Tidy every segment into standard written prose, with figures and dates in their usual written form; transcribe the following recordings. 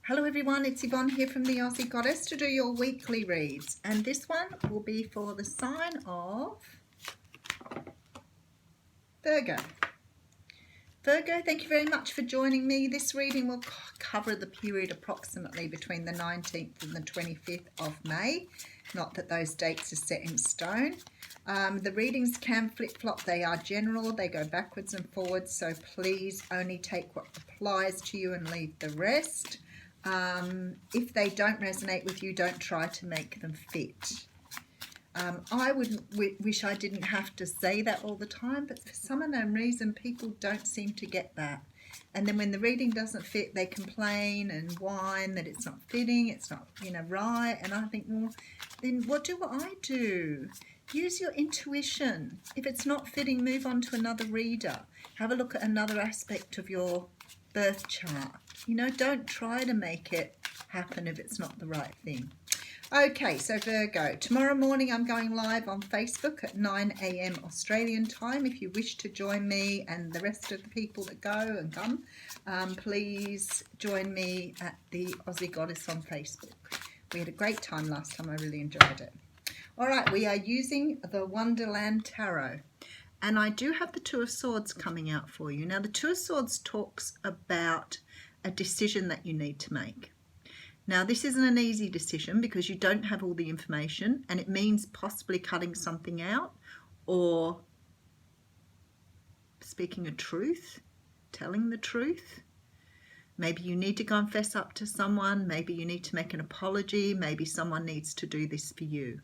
Hello everyone, it's Yvonne here from the Aussie Goddess to do your weekly reads, and this one will be for the sign of Virgo. Virgo, thank you very much for joining me. This reading will cover the period approximately between the 19th and the 25th of May. Not that those dates are set in stone. The readings can flip-flop. They are general. They go backwards and forwards, so please only take what applies to you and leave the rest. If they don't resonate with you, don't try to make them fit. I wish I didn't have to say that all the time, but for some unknown reason, people don't seem to get that. And then when the reading doesn't fit, they complain and whine that it's not fitting, it's not, right. And I think, well, then what do I do? Use your intuition. If it's not fitting, move on to another reader. Have a look at another aspect of your birth chart. Don't try to make it happen if it's not the right thing. Okay, so Virgo, tomorrow morning I'm going live on Facebook at 9 a.m. Australian time. If you wish to join me and the rest of the people that go and come, please join me at the Aussie Goddess on Facebook. We had a great time last time. I really enjoyed it. All right, we are using the Wonderland Tarot. And I do have the Two of Swords coming out for you. Now, the Two of Swords talks about a decision that you need to make. Now, this isn't an easy decision because you don't have all the information, and it means possibly cutting something out or speaking a truth, telling the truth. Maybe you need to go and fess up to someone. Maybe you need to make an apology. Maybe someone needs to do this for you.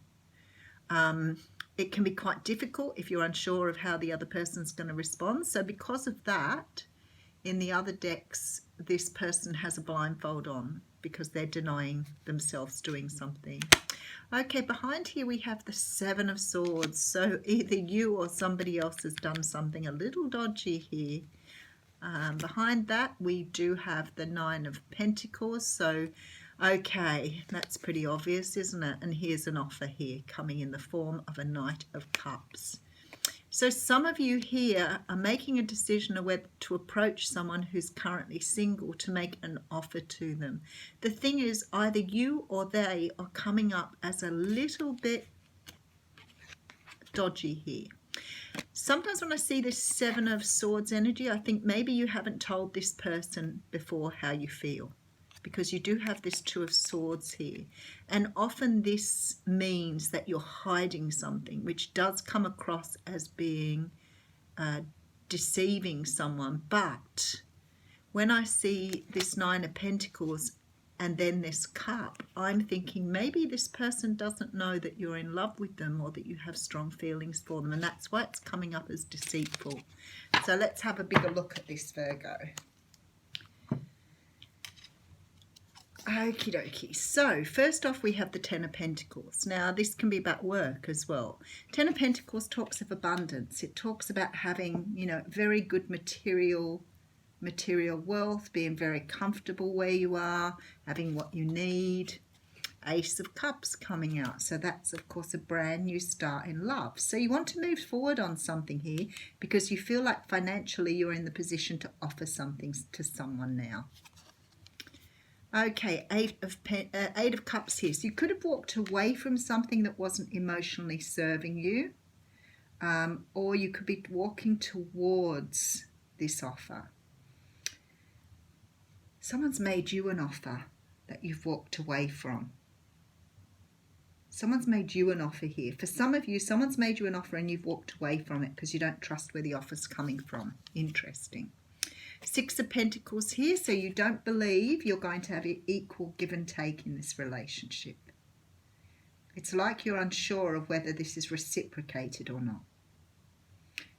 It can be quite difficult if you're unsure of how the other person's going to respond. So because of that, in the other decks, this person has a blindfold on because they're denying themselves doing something. Okay, behind here we have the Seven of Swords. So either you or somebody else has done something a little dodgy here. Behind that, we do have the Nine of Pentacles. So, okay, that's pretty obvious, isn't it? And here's an offer here coming in the form of a Knight of Cups. So some of you here are making a decision of whether to approach someone who's currently single to make an offer to them. The thing is, either you or they are coming up as a little bit dodgy here. Sometimes when I see this Seven of Swords energy, I think maybe you haven't told this person before how you feel, because you do have this Two of Swords here. And often this means that you're hiding something, which does come across as being deceiving someone. But when I see this Nine of Pentacles and then this cup, I'm thinking maybe this person doesn't know that you're in love with them or that you have strong feelings for them. And that's why it's coming up as deceitful. So let's have a bigger look at this, Virgo. Okie dokie. So first off, we have the Ten of Pentacles. Now this can be about work as well. Ten of Pentacles talks of abundance. It talks about having, very good material wealth, being very comfortable where you are, having what you need. Ace of Cups coming out. So that's, of course, a brand new start in love. So you want to move forward on something here because you feel like financially you're in the position to offer something to someone now. Okay, Eight of Cups here. So you could have walked away from something that wasn't emotionally serving you, or you could be walking towards this offer. Someone's made you an offer that you've walked away from. Someone's made you an offer here. For some of you, someone's made you an offer and you've walked away from it because you don't trust where the offer's coming from. Interesting. Six of Pentacles here, so you don't believe you're going to have an equal give and take in this relationship. It's like you're unsure of whether this is reciprocated or not.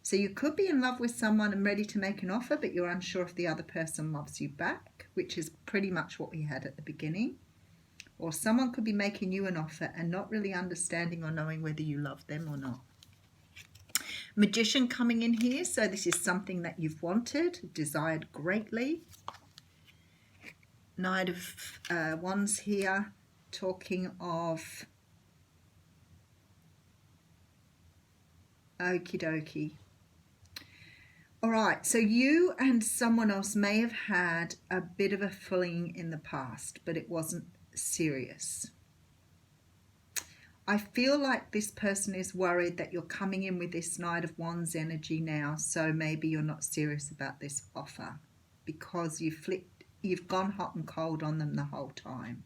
So you could be in love with someone and ready to make an offer, but you're unsure if the other person loves you back, which is pretty much what we had at the beginning. Or someone could be making you an offer and not really understanding or knowing whether you love them or not. Magician coming in here, so this is something that you've wanted, desired greatly. Knight of Wands here, talking of okie dokie. All right, so you and someone else may have had a bit of a fling in the past, but it wasn't serious. I feel like this person is worried that you're coming in with this Knight of Wands energy now, so maybe you're not serious about this offer because you've gone hot and cold on them the whole time.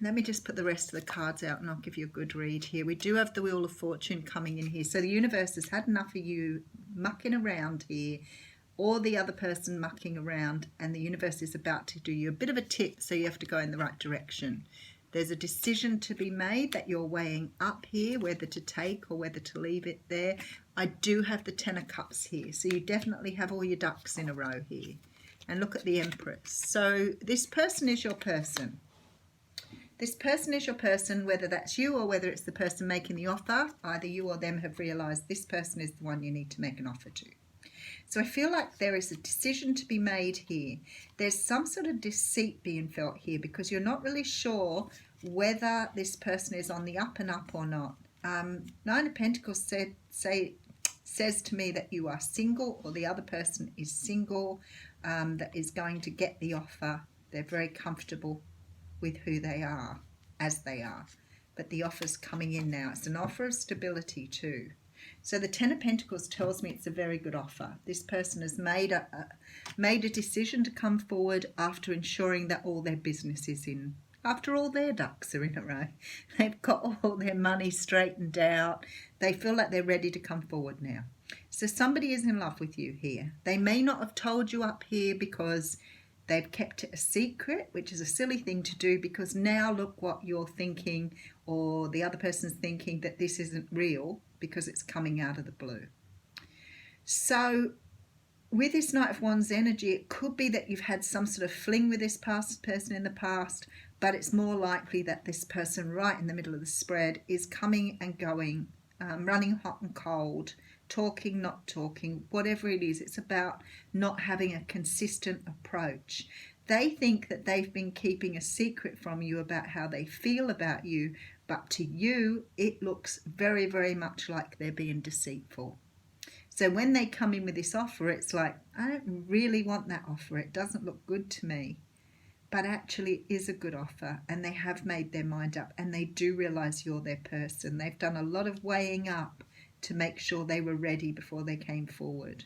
Let me just put the rest of the cards out and I'll give you a good read here. We do have the Wheel of Fortune coming in here. So the universe has had enough of you mucking around here, or the other person mucking around, and the universe is about to do you a bit of a tip, so you have to go in the right direction. There's a decision to be made that you're weighing up here, whether to take or whether to leave it there. I do have the Ten of Cups here, so you definitely have all your ducks in a row here. And look at the Empress. So this person is your person. This person is your person, whether that's you or whether it's the person making the offer. Either you or them have realised this person is the one you need to make an offer to. So I feel like there is a decision to be made here. There's some sort of deceit being felt here because you're not really sure whether this person is on the up and up or not. Nine of Pentacles says to me that you are single, or the other person is single, that is going to get the offer. They're very comfortable with who they are, as they are. But the offer's coming in now. It's an offer of stability too. So the Ten of Pentacles tells me it's a very good offer. This person has made a decision to come forward after ensuring that all their business is in. After all their ducks are in a row. They've got all their money straightened out. They feel like they're ready to come forward now. So somebody is in love with you here. They may not have told you up here because they've kept it a secret, which is a silly thing to do, because now look what you're thinking, or the other person's thinking, that this isn't real because it's coming out of the blue. So with this Knight of Wands energy, it could be that you've had some sort of fling with this past person in the past, but it's more likely that this person right in the middle of the spread is coming and going, running hot and cold, talking, not talking, whatever it is. It's about not having a consistent approach. They think that they've been keeping a secret from you about how they feel about you, but to you, it looks very, very much like they're being deceitful. So when they come in with this offer, it's like, I don't really want that offer. It doesn't look good to me. But actually it is a good offer, and they have made their mind up, and they do realise you're their person. They've done a lot of weighing up to make sure they were ready before they came forward.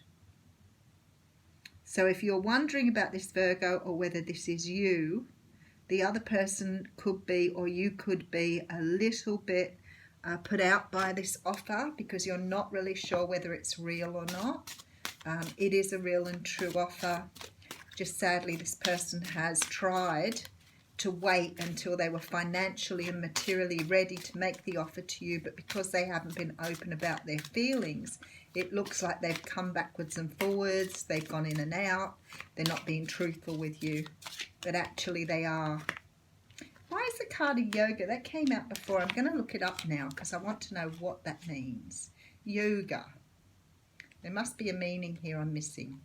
So if you're wondering about this, Virgo, or whether this is you, the other person could be, or you could be, a little bit put out by this offer because you're not really sure whether it's real or not. It is a real and true offer. Just sadly, this person has tried to wait until they were financially and materially ready to make the offer to you, but because they haven't been open about their feelings, it looks like they've come backwards and forwards, they've gone in and out, they're not being truthful with you, but actually they are. Why is the card of yoga? That came out before. I'm going to look it up now because I want to know what that means. Yoga. There must be a meaning here I'm missing.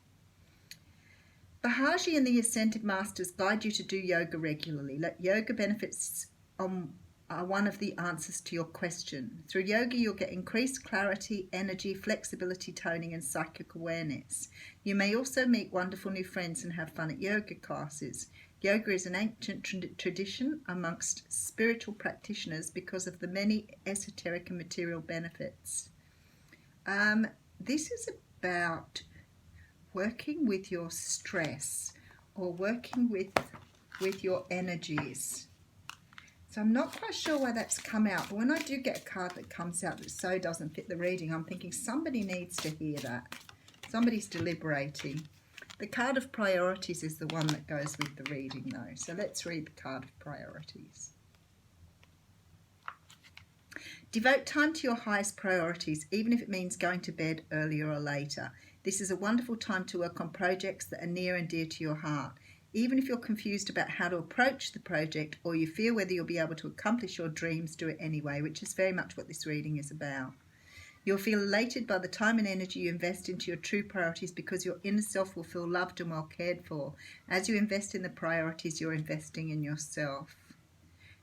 Bahaji and the Ascended Masters guide you to do yoga regularly. Let yoga benefits are one of the answers to your question. Through yoga, you'll get increased clarity, energy, flexibility, toning, and psychic awareness. You may also meet wonderful new friends and have fun at yoga classes. Yoga is an ancient tradition amongst spiritual practitioners because of the many esoteric and material benefits. This is about working with your stress or working with your energies. So I'm not quite sure why that's come out, but when I do get a card that comes out that so doesn't fit the reading, I'm thinking somebody needs to hear that. Somebody's deliberating. The card of priorities is the one that goes with the reading though. So let's read the card of priorities. Devote time to your highest priorities, even if it means going to bed earlier or later. This is a wonderful time to work on projects that are near and dear to your heart. Even if you're confused about how to approach the project, or you fear whether you'll be able to accomplish your dreams, do it anyway, which is very much what this reading is about. You'll feel elated by the time and energy you invest into your true priorities because your inner self will feel loved and well cared for. As you invest in the priorities, you're investing in yourself.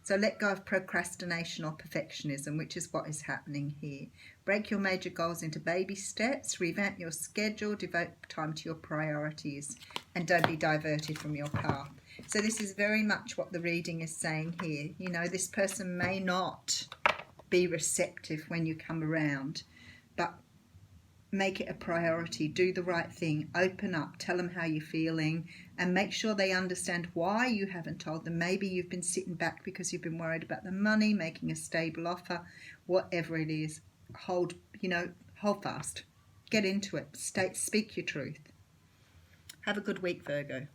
So let go of procrastination or perfectionism, which is what is happening here. Break your major goals into baby steps, revamp your schedule, devote time to your priorities, and don't be diverted from your path. So this is very much what the reading is saying here. You know, this person may not be receptive when you come around, but make it a priority. Do the right thing. Open up. Tell them how you're feeling, and make sure they understand why you haven't told them. Maybe you've been sitting back because you've been worried about the money, making a stable offer, whatever it is. Hold fast. Get into it. Speak your truth. Have a good week, Virgo.